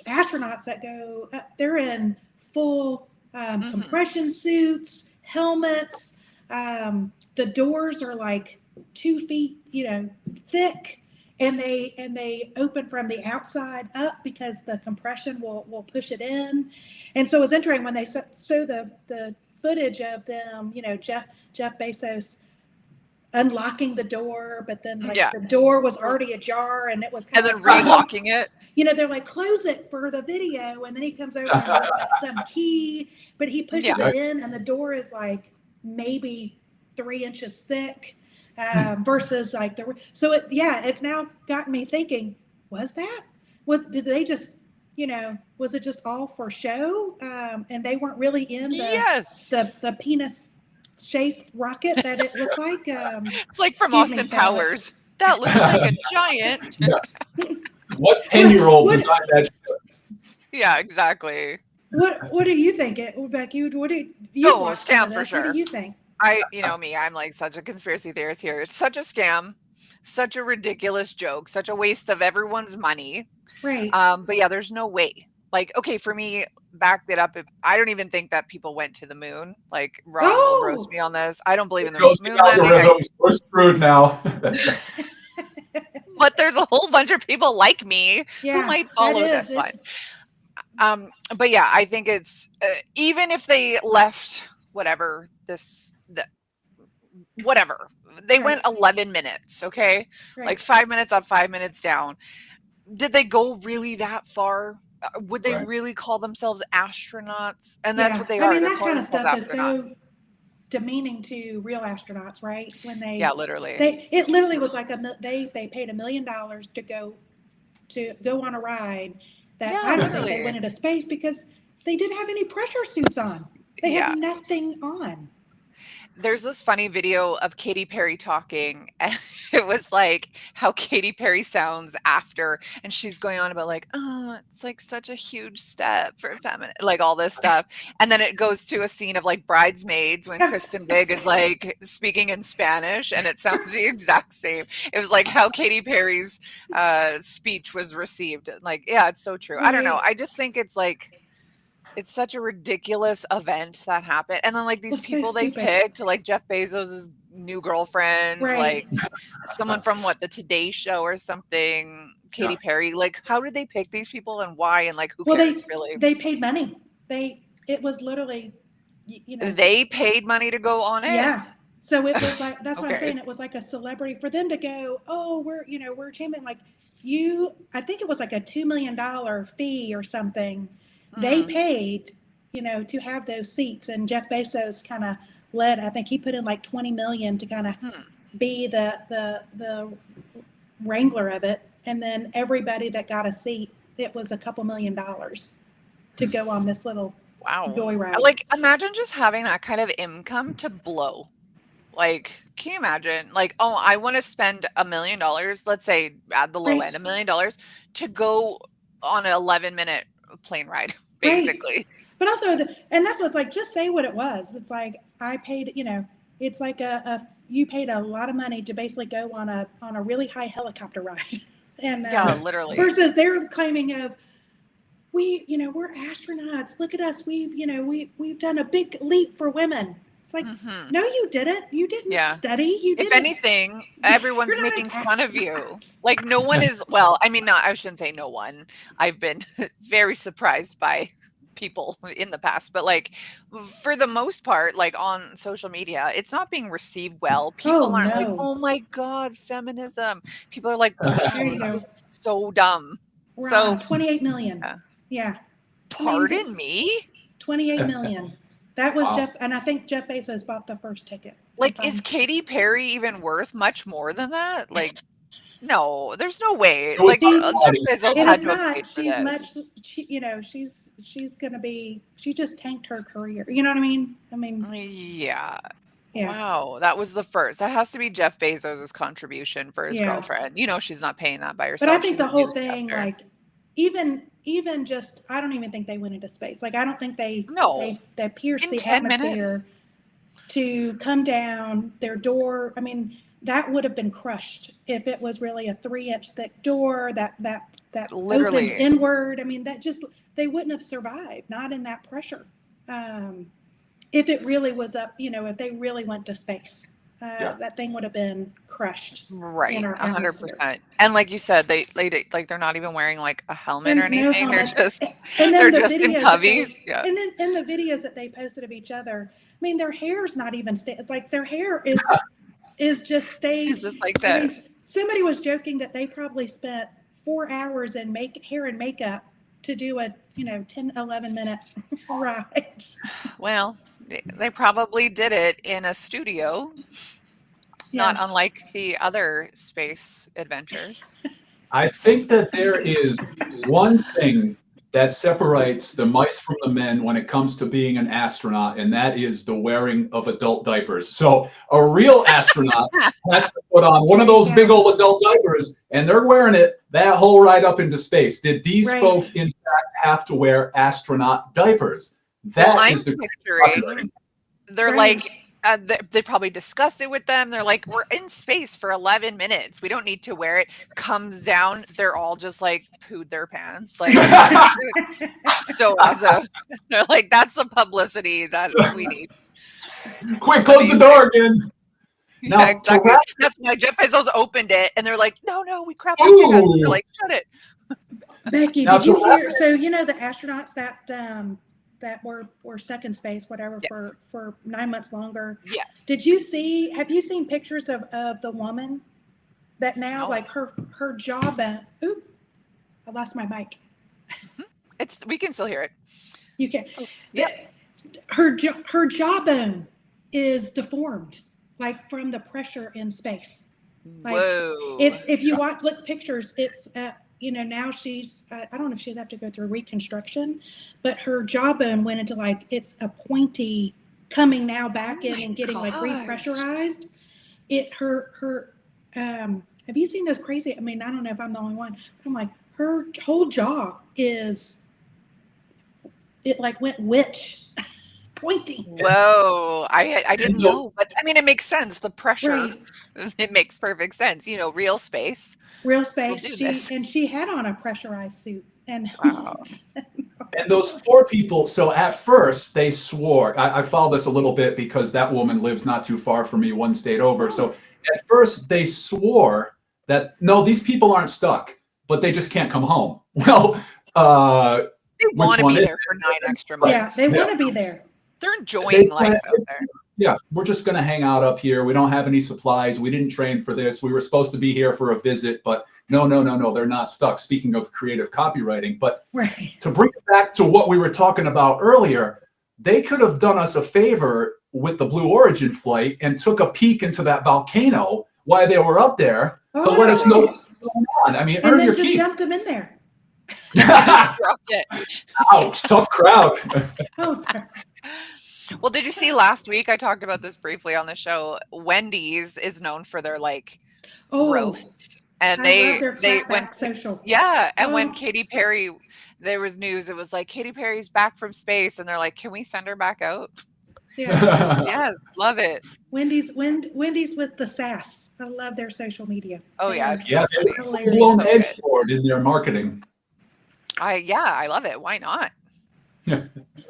astronauts that go, they're in full compression suits, helmets. The doors are like 2 feet, thick, and they open from the outside up because the compression will push it in. And so it's interesting when they show the footage of them, Jeff Bezos unlocking the door, but then the door was already ajar and it was kind of relocking it. They're like, close it for the video, and then he comes over and with like some key, but he pushes it in, and the door is like maybe 3 inches thick, versus like it's now gotten me thinking, did they just, was it just all for show, and they weren't really in the penis shaped rocket that it looked like. It's like from excuse me, Austin Fowler. Powers. That looks like a giant. What 10-year-old designed that ship? Yeah, exactly. What do you think, Becky? What do you Oh, watch some of scam for this? What sure. do you think? You know me, I'm like such a conspiracy theorist here. It's such a scam, such a ridiculous joke, such a waste of everyone's money. Right. But yeah, there's no way. Like, okay, for me, back it up. I don't even think that people went to the moon. Like, Ron will roast me on this. I don't believe in the Ghosting moon landing. algorithms, we're screwed now. But there's a whole bunch of people like me who might follow this one. But yeah, I think it's even if they left whatever whatever they went 11 minutes, okay, like 5 minutes up, 5 minutes down. Did they go really that far? Would they really call themselves astronauts? And that's what they are. I mean, They're that calling kind of themselves stuff astronauts. is so demeaning to real astronauts, right? When they literally it literally was like they paid $1 million to go on a ride that I don't think they went into space because they didn't have any pressure suits on. They had nothing on. There's this funny video of Katy Perry talking, and it was like how Katy Perry sounds after, and she's going on about like, oh, it's like such a huge step for feminine, like all this stuff. And then it goes to a scene of like Bridesmaids when Kristen Wiig is like speaking in Spanish, and it sounds the exact same. It was like how Katy Perry's speech was received. Like, yeah, it's so true. I don't know. I just think it's like, it's such a ridiculous event that happened. And then like these people they picked, like Jeff Bezos' new girlfriend, like someone from the Today Show or something, Katy Perry. Like, how did they pick these people and why? And like, who cares really? They paid money. It was literally, they paid money to go on it. Yeah. So it was like, that's what I'm saying. It was like a celebrity for them to go, oh, we're a champion. Like I think it was like a $2 million fee or something. They paid, to have those seats, and Jeff Bezos kind of led. I think he put in like 20 million to kind of be the wrangler of it, and then everybody that got a seat, it was a couple $1 million to go on this little joyride. Like, imagine just having that kind of income to blow. Like, can you imagine? Like, oh, I want to spend $1 million. Let's say at the low end, $1 million to go on an 11-minute plane ride, basically. But also, and that's what's like, just say what it was. It's like, I paid, it's like you paid a lot of money to basically go on a really high helicopter ride. And literally. Versus they're claiming of, we're astronauts. Look at us. We've done a big leap for women. It's like, no, you didn't. You didn't study. You didn't. If anything, everyone's making fun of you. Like, no one is, well, I mean, I shouldn't say no one. I've been very surprised by people in the past, but like for the most part, like on social media, it's not being received well. People aren't like, oh my God, feminism. People are like, wow, this was so dumb. Wow, so 28 million. Yeah. Pardon me? 28 million. That was Jeff, and I think Jeff Bezos bought the first ticket. Like, is Katy Perry even worth much more than that? Like, no, there's no way. Like, Jeff Bezos had to have paid for this. She's gonna be. She just tanked her career. You know what I mean? Yeah. Wow, that was the first. That has to be Jeff Bezos' contribution for his girlfriend. She's not paying that by herself. But I think the whole thing, like, even just, I don't even think they went into space. Like, I don't think they pierced the atmosphere to come down their door. I mean, that would have been crushed if it was really a 3-inch thick door that literally opened inward. I mean, they wouldn't have survived, not in that pressure. If it really was up, if they really went to space. That thing would have been crushed. Right. 100%. And like you said, they're not even wearing like a helmet or anything. No, they're just in coveys. And then in the videos that they posted of each other, I mean, their hair's not even it's like their hair is just stayed. It's just like that. Somebody was joking that they probably spent 4 hours in hair and makeup to do a 10, 11 minute ride. Well, they probably did it in a studio, not unlike the other space adventures. I think that there is one thing that separates the mice from the men when it comes to being an astronaut, and that is the wearing of adult diapers. So a real astronaut has to put on one of those big old adult diapers, and they're wearing it that whole ride up into space. Did these folks, in fact, have to wear astronaut diapers? That is the picturing. They're like, they probably discussed it with them. They're like, we're in space for 11 minutes. We don't need to wear it. Comes down. They're all just like pooed their pants. Like, so awesome. They're like, that's the publicity that we need. Quick, close the door again. Now, yeah, exactly. That's why Jeff Bezos opened it, and they're like, no, we crapped it. They're like, shut it. Becky, did you hear? So you know the astronauts that were stuck in space, whatever, for 9 months longer. Yeah. Have you seen pictures of the woman that now like her jawbone? Oop, I lost my mic. We can still hear it. You can. Her jawbone is deformed, like from the pressure in space. Like, whoa! It's if you look pictures, it's now she's I don't know if she'd have to go through reconstruction, but her jawbone went into like it's a pointy coming now back in and getting like repressurized. Have you seen those crazy? I mean, I don't know if I'm the only one, but I'm like her whole jaw like went witch. Pointing. Whoa, I didn't know, but I mean, it makes sense. The pressure, it makes perfect sense. Real space. Real space. She had on a pressurized suit. And wow. And those poor people. So at first they swore. I follow this a little bit because that woman lives not too far from me, one state over. So at first they swore that no, these people aren't stuck, but they just can't come home. Well, they want to be there for 9 extra months. Yeah, they want to be there. They're enjoying life out there. Yeah, we're just going to hang out up here. We don't have any supplies. We didn't train for this. We were supposed to be here for a visit, but no, they're not stuck. Speaking of creative copywriting, but to bring it back to what we were talking about earlier, they could have done us a favor with the Blue Origin flight and took a peek into that volcano while they were up there to let us know what's going on. I mean, earn your keep. Dumped them in there. Ouch, tough crowd. Oh, sorry. Well, did you see last week? I talked about this briefly on the show. Wendy's is known for their roasts, and they went social. Yeah, and when Katy Perry, there was news. It was like Katy Perry's back from space, and they're like, "Can we send her back out?" Yeah. Yes, love it. Wendy's with the sass. I love their social media. Oh yeah, it's they're full-blown edge lord in their marketing. I love it. Why not?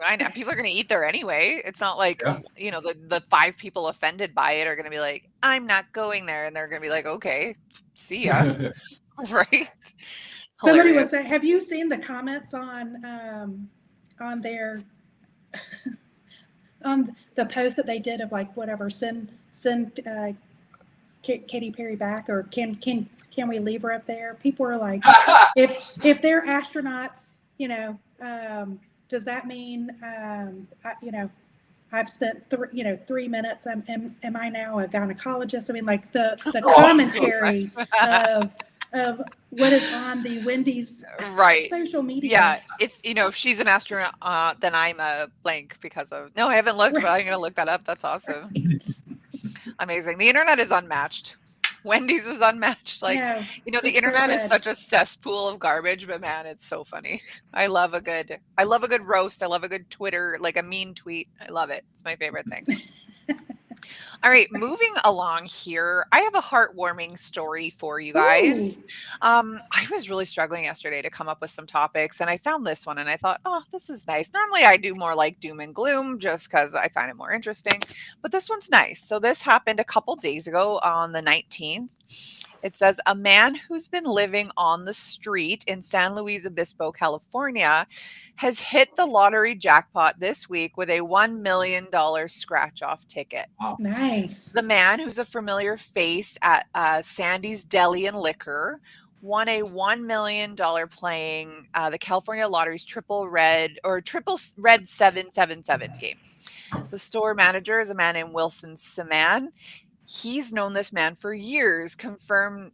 I know people are going to eat there anyway. It's not like the 5 people offended by it are going to be like, I'm not going there, and they're going to be like, okay, see ya. Right? Somebody was saying, have you seen the comments on their on the post that they did of like whatever send Katy Perry back, or can we leave her up there? People are like, if they're astronauts, does that mean, I've spent 3 minutes? Am I now a gynecologist? I mean, like the commentary of what is on the Wendy's social media. Yeah, if she's an astronaut, then I'm a blank because of. No, I haven't looked, but I'm gonna look that up. That's awesome. Amazing. The internet is unmatched. Wendy's is unmatched. The internet is such a cesspool of garbage, but man, it's so funny. I love a good roast. I love a good Twitter, like a mean tweet. I love it. It's my favorite thing. All right, moving along here. I have a heartwarming story for you guys. I was really struggling yesterday to come up with some topics, and I found this one, and I thought, oh, this is nice. Normally, I do more like doom and gloom just because I find it more interesting, but this one's nice. So this happened a couple days ago on the 19th. It says, a man who's been living on the street in San Luis Obispo, California, has hit the lottery jackpot this week with a $1 million scratch-off ticket. Wow. Nice. The man, who's a familiar face at Sandy's Deli and Liquor, won a $1 million playing the California Lottery's Triple Red 777 game. The store manager is a man named Wilson Saman. He's known this man for years,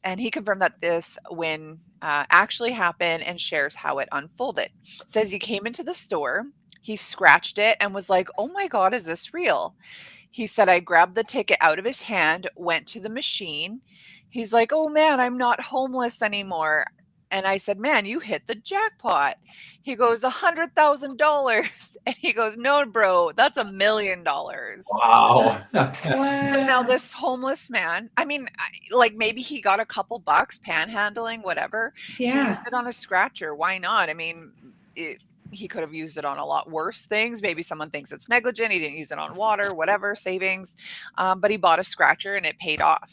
and he confirmed that this win actually happened and shares how it unfolded. Says he came into the store, he scratched it and was like, "Oh my God, is this real?" He said, "I grabbed the ticket out of his hand, went to the machine." He's like, "Oh man, I'm not homeless anymore." And I said, "Man, you hit the jackpot." He goes, $100,000. And he goes, "No, bro, that's $1 million." Wow. So now Wow. this homeless man, I mean, like maybe he got a couple bucks panhandling, whatever. He Yeah. used it on a scratcher. Why not? I mean, he could have used it on a lot worse things. Maybe someone thinks it's negligent. He didn't use it on water, whatever, savings. But he bought a scratcher and it paid off.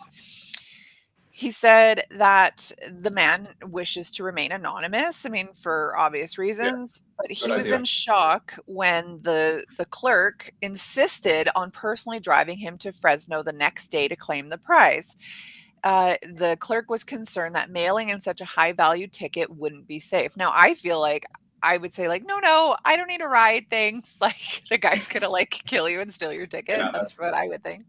He said that the man wishes to remain anonymous. I mean, for obvious reasons, but he Good was idea. in shock when the clerk insisted on personally driving him to Fresno the next day to claim the prize. The clerk was concerned that mailing in such a high value ticket wouldn't be safe. Now, I feel like I would say like, no, I don't need a ride. Thanks. Like the guy's gonna like kill you and steal your ticket. Yeah. That's what I would think.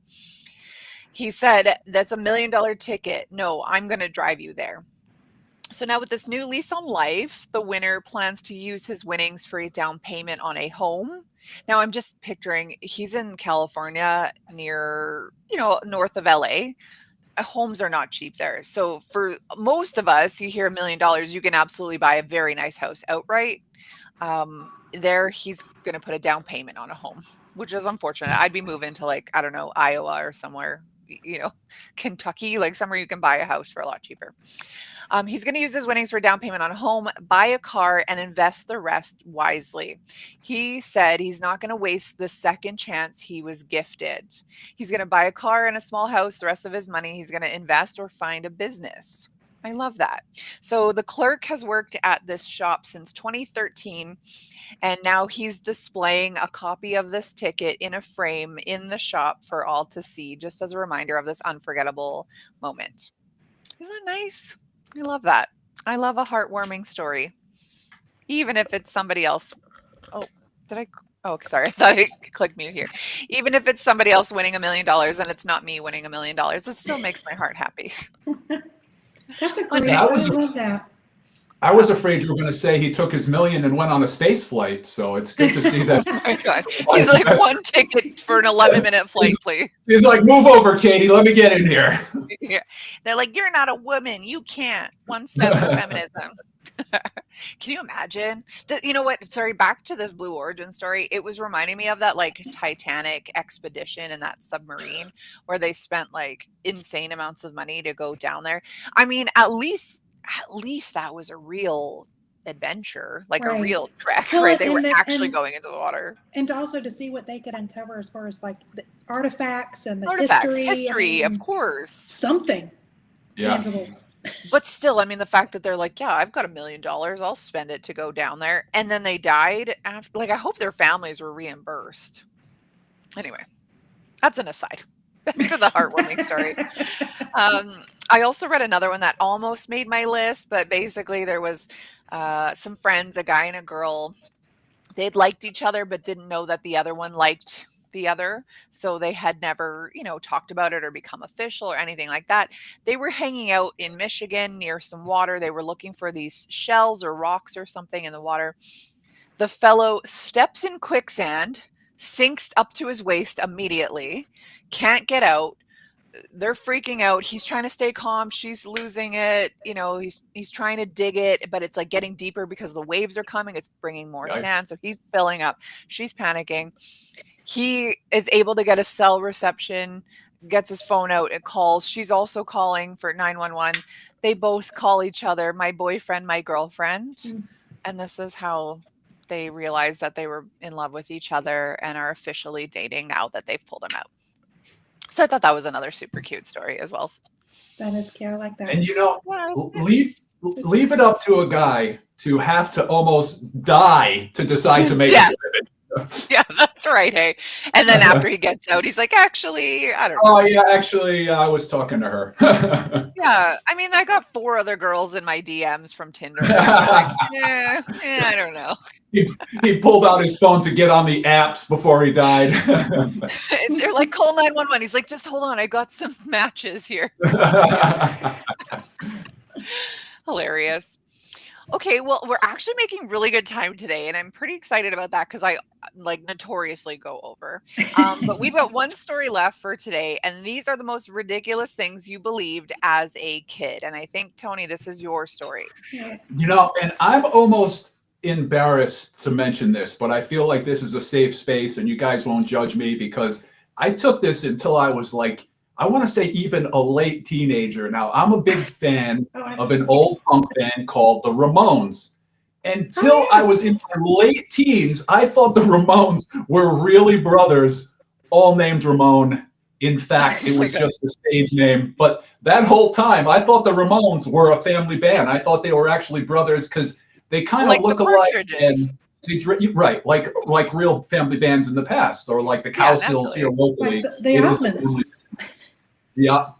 He said, "That's $1 million ticket. No, I'm going to drive you there." So now with this new lease on life, the winner plans to use his winnings for a down payment on a home. Now I'm just picturing he's in California near, north of LA. Homes are not cheap there. So for most of us, you hear $1 million, you can absolutely buy a very nice house outright. There he's going to put a down payment on a home, which is unfortunate. I'd be moving to like, I don't know, Iowa or somewhere, Kentucky, like somewhere you can buy a house for a lot cheaper. He's going to use his winnings for a down payment on a home, buy a car, and invest the rest wisely. He said he's not going to waste the second chance he was gifted. He's going to buy a car and a small house. The rest of his money, he's going to invest or find a business. I love that. So the clerk has worked at this shop since 2013, and now he's displaying a copy of this ticket in a frame in the shop for all to see, just as a reminder of this unforgettable moment. Isn't that nice? I love that. I love a heartwarming story, even if it's somebody else. Oh, did I? Oh, sorry. I thought I clicked mute here. Even if it's somebody else winning $1 million and it's not me winning $1 million, it still makes my heart happy. That's a One great. day. I love that. I was afraid you were going to say he took his $1 million and went on a space flight. So it's good to see that. Oh my God. He's like, one ticket for an 11-minute flight, please. He's like, "Move over, Katie. Let me get in here." Yeah. They're like, "You're not a woman. You can't." One step for feminism. Can you imagine? You know what? Sorry, back to this Blue Origin story. It was reminding me of that like Titanic expedition and that submarine where they spent like insane amounts of money to go down there. I mean, at least that was a real adventure, like a Right. real trek, Well, right? They were and actually going into the water. And also to see what they could uncover as far as like the artifacts and the History, I mean, of course. something Yeah. tangible. But still, I mean, the fact that they're like, "Yeah, I've got $1 million. I'll spend it to go down there," and then they died after. Like, I hope their families were reimbursed. Anyway, that's an aside. Back to the heartwarming story. I also read another one that almost made my list, but basically there was some friends, a guy and a girl. They'd liked each other, but didn't know that the other one liked the other. So they had never, talked about it or become official or anything like that. They were hanging out in Michigan near some water. They were looking for these shells or rocks or something in the water. The fellow steps in quicksand, sinks up to his waist immediately, can't get out. They're freaking out. He's trying to stay calm. She's losing it. He's trying to dig it, but it's like getting deeper because the waves are coming. It's bringing more sand. So he's filling up. She's panicking. He is able to get a cell reception, gets his phone out. It calls. She's also calling for 911. They both call each other, my boyfriend, my girlfriend. Mm. And this is how they realize that they were in love with each other and are officially dating now that they've pulled him out. So I thought that was another super cute story as well. That is cute. I like that. And leave it up to a guy to have to almost die to decide to make a living. Yeah, that's right. Hey, and then after he gets out, he's like, actually, I don't know. Oh yeah, actually, I was talking to her. Yeah, I mean, I got 4 other girls in my DMs from Tinder, so like, I don't know. He pulled out his phone to get on the apps before he died. They're like, call 911. He's like, just hold on, I got some matches here. Yeah. Hilarious. Okay, well, we're actually making really good time today, and I'm pretty excited about that because I like notoriously go over. But we've got one story left for today, and these are the most ridiculous things you believed as a kid. And I think, Tony, this is your story. And I'm almost embarrassed to mention this, but I feel like this is a safe space and you guys won't judge me because I took this until I was like, I want to say even a late teenager. Now, I'm a big fan of an old punk band called the Ramones. Until I was in my late teens, I thought the Ramones were really brothers, all named Ramon. In fact, it was just a stage name. But that whole time, I thought the Ramones were a family band. I thought they were actually brothers because they kind of Like look the alike. Partridges. And right, like real family bands in the past, or like the Cowsills here locally. Like the Osmonds. Yeah,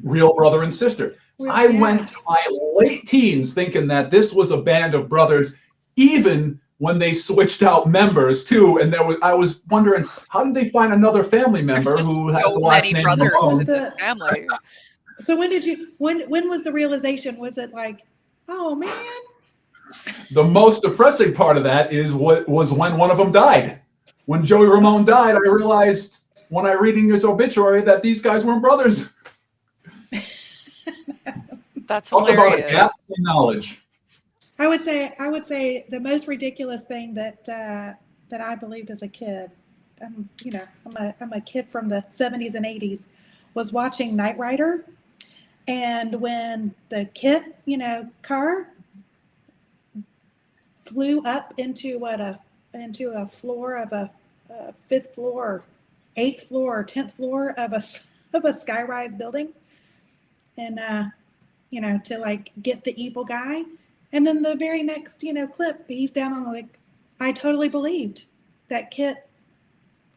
real brother and sister. I went to my late teens thinking that this was a band of brothers, even when they switched out members too. And I was wondering, how did they find another family member who has the last name Ramon? In this family. So when was the realization? Was it like, oh man? The most depressing part of that is what was when one of them died. When Joey Ramone died, I realized when I reading his obituary that these guys weren't brothers. That's Talk hilarious. about a gap in knowledge. I would say the most ridiculous thing that I believed as a kid, I'm a kid from the 70s and 80s, was watching Knight Rider, and when the KITT car flew up into a floor of a 5th floor, 8th floor, or 10th floor of a skyrise building, and to like get the evil guy. And then the very next, clip, he's down on like, I totally believed that KITT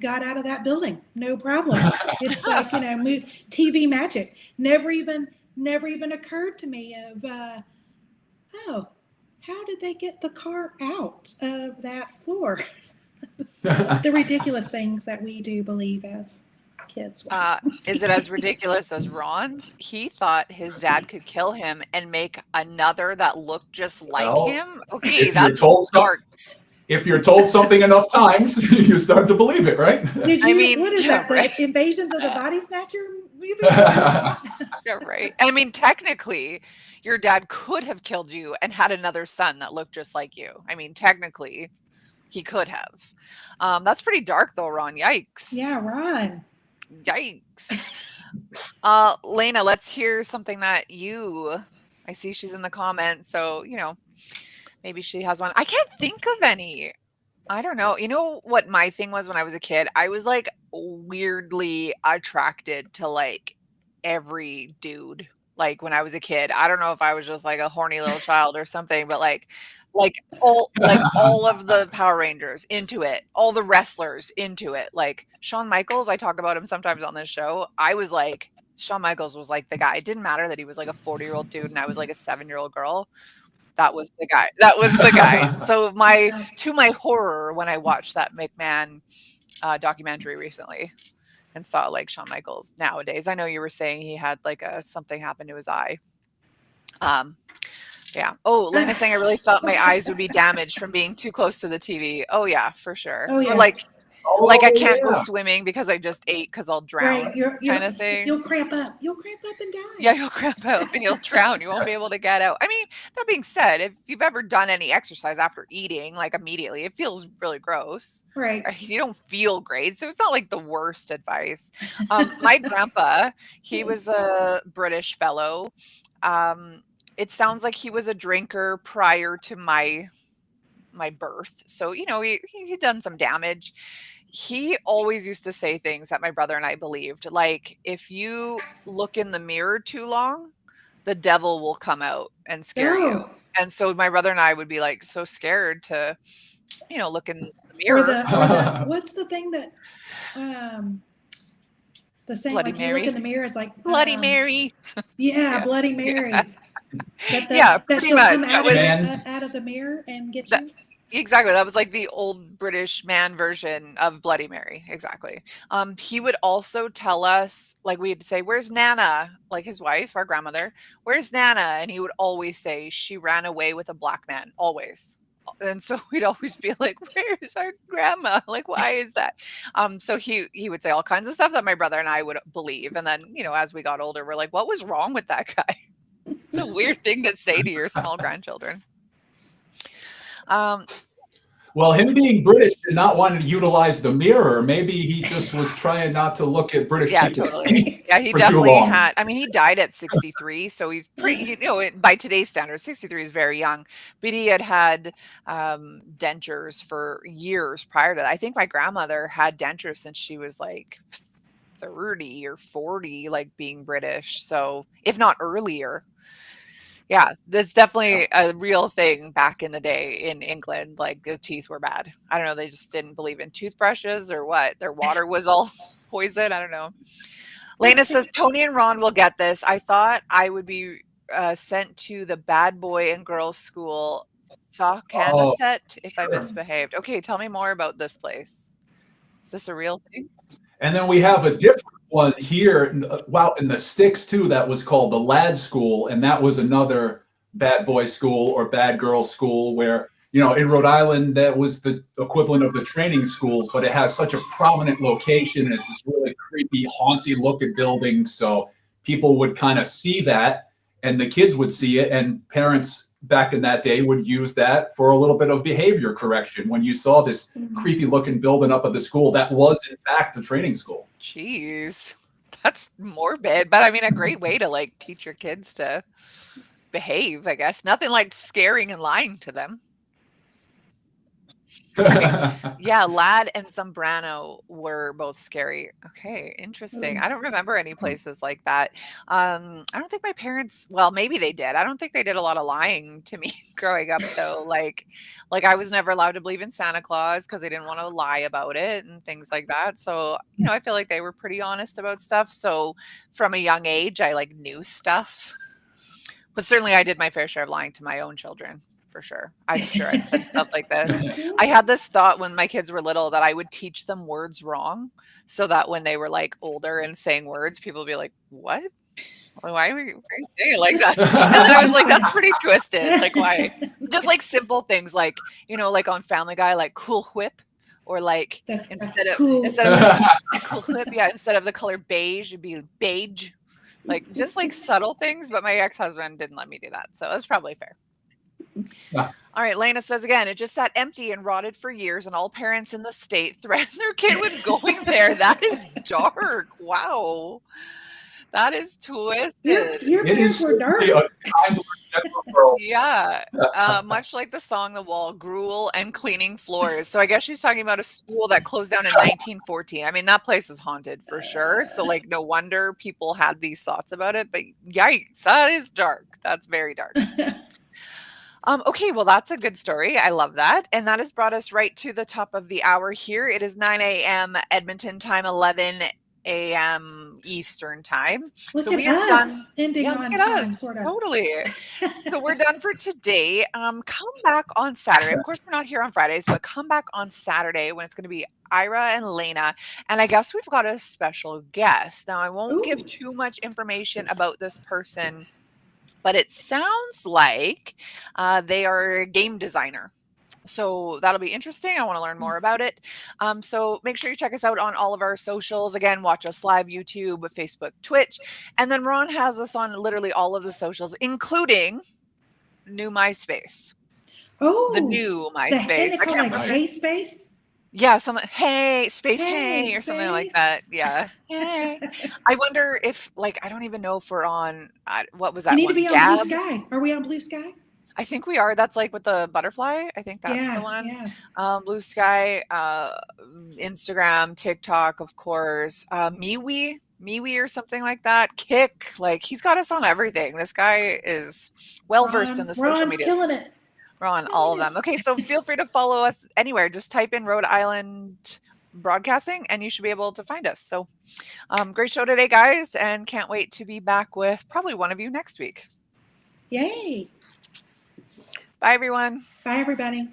got out of that building. No problem. It's like, TV magic. Never even occurred to me of, how did they get the car out of that floor? The ridiculous things that we do believe as kids. Is it as ridiculous as Ron's? He thought his dad could kill him and make another that looked just like him. Okay, that's smart. If you're told something enough times, you start to believe it, right? What is that? Right? The Invasions of the Body Snatcher movie? Yeah, right. I mean, technically, your dad could have killed you and had another son that looked just like you. I mean, technically, he could have. That's pretty dark, though, Ron. Yikes. Yeah, Ron. Yikes. Lena, let's hear something that I see she's in the comments, so, maybe she has one. I can't think of any. I don't know. You know what my thing was when I was a kid? I was like weirdly attracted to like every dude. Like when I was a kid, I don't know if I was just like a horny little child or something, but like all of the Power Rangers into it, all the wrestlers into it. Like Shawn Michaels, I talk about him sometimes on this show. I was like, Shawn Michaels was like the guy. It didn't matter that he was like a 40-year-old dude and I was like a 7-year-old girl. That was the guy. So to my horror, when I watched that McMahon documentary recently and saw like Shawn Michaels nowadays, I know you were saying he had like something happen to his eye. Yeah. Oh, Lena's saying I really thought my eyes would be damaged from being too close to the TV. Oh yeah, for sure. Oh, yeah. Or like I can't go swimming because I just ate because I'll drown, kind of thing. You'll cramp up. You'll cramp up and die. Yeah, you'll cramp up and you'll drown. You won't be able to get out. I mean, that being said, if you've ever done any exercise after eating, like immediately, it feels really gross. Right. You don't feel great. So it's not like the worst advice. My grandpa, he was a British fellow. It sounds like he was a drinker prior to my birth. So, he'd done some damage. He always used to say things that my brother and I believed. Like, if you look in the mirror too long, the devil will come out and scare you. And so my brother and I would be like so scared to look in the Or mirror. the what's the thing that the saying Bloody like you look Mary. in the mirror is like Bloody Mary. Yeah, Yeah. Bloody Mary. That Yeah, that pretty she'll much. come That was out of the mirror and get that, you. exactly. That was like the old British man version of Bloody Mary. Exactly. He would also tell us, like we'd say, "Where's Nana?" Like his wife, our grandmother. "Where's Nana?" And he would always say, "She ran away with a black man." Always. And so we'd always be like, "Where's our grandma? Like, why is that?" So he would say all kinds of stuff that my brother and I would believe. And then, as we got older, we're like, "What was wrong with that guy?" It's a weird thing to say to your small grandchildren. Well, him being British and not wanting to utilize the mirror, maybe he just was trying not to look at British Yeah, people's totally. teeth Yeah, he for too definitely long. had. I mean, he died at 63, so he's pretty. By today's standards, 63 is very young. But he had dentures for years prior to that. I think my grandmother had dentures since she was like 30 or 40, like being British. So if not earlier. Yeah, that's definitely a real thing back in the day in England. Like the teeth were bad. I don't know. They just didn't believe in toothbrushes or what. Their water was all poison. I don't know. Lena says Tony and Ron will get this. I thought I would be sent to the bad boy and girls school Saucanaset if I Sure. misbehaved. Okay, tell me more about this place. Is this a real thing? And then we have a different one here, in the sticks too, that was called the Lad School, and that was another bad boy school or bad girl school where, in Rhode Island, that was the equivalent of the training schools, but it has such a prominent location, and it's this really creepy, haunty looking building. So people would kind of see that, and the kids would see it, and parents back in that day would use that for a little bit of behavior correction. When you saw this creepy looking building up at the school, that was in fact a training school. Jeez, that's morbid, but I mean, a great way to like teach your kids to behave, I guess. Nothing like scaring and lying to them. Right. Yeah, Lad and Zambrano were both scary. Okay, interesting. I don't remember any places like that. I don't think my parents, well, maybe they did. I don't think they did a lot of lying to me growing up though. Like I was never allowed to believe in Santa Claus because they didn't want to lie about it and things like that. So, I feel like they were pretty honest about stuff. So from a young age, I like knew stuff. But certainly I did my fair share of lying to my own children. For sure. I'm sure I've said stuff like this. I had this thought when my kids were little that I would teach them words wrong so that when they were like older and saying words, people would be like, "What? Why are you saying it like that?" And then I was like, "That's pretty twisted. Like, why?" Just like simple things like, like on Family Guy, like cool whip, or like instead of cool whip, yeah, instead of the color beige, it'd be beige. Like just like subtle things, but my ex-husband didn't let me do that. So that's probably fair. Yeah. All right, Lena says again, it just sat empty and rotted for years, and all parents in the state threaten their kid with going there. That is dark. Wow. That is twisted. Your parents were dark. Yeah. Much like the song The Wall, gruel and cleaning floors. So I guess she's talking about a school that closed down in 1914. I mean, that place is haunted for sure. So like no wonder people had these thoughts about it, but yikes, that is dark. That's very dark. Okay, well, that's a good story. I love that. And that has brought us right to the top of the hour here. It is 9 a.m. Edmonton time, 11 a.m. Eastern time. So we are done. Ending on time, sort of. Totally. So we're done for today. Come back on Saturday. Of course, we're not here on Fridays, but come back on Saturday when it's going to be Ira and Lena. And I guess we've got a special guest. Now, I won't give too much information about this person, but it sounds like they are a game designer. So that'll be interesting. I want to learn more about it. So make sure you check us out on all of our socials. Again, watch us live, YouTube, Facebook, Twitch. And then Ron has us on literally all of the socials, including new MySpace. Oh, the new MySpace. I can't remember. Hey Space? Yeah, something, hey, space, hey, or something like that. Yeah. Hey. I wonder if, like, I don't even know if we're on, what was that You need one? to be on Blue Sky. Are we on Blue Sky? I think we are. That's like with the butterfly. I think that's the one. Yeah. Blue Sky, Instagram, TikTok, of course. MeWe or something like that. Kick, like he's got us on everything. This guy is well versed in the social media. Ron's killing it. We're on all of them. Okay, so feel free to follow us anywhere. Just type in Rhode Island Broadcasting and you should be able to find us. So great show today, guys, and can't wait to be back with probably one of you next week. Yay. Bye, everyone. Bye, everybody.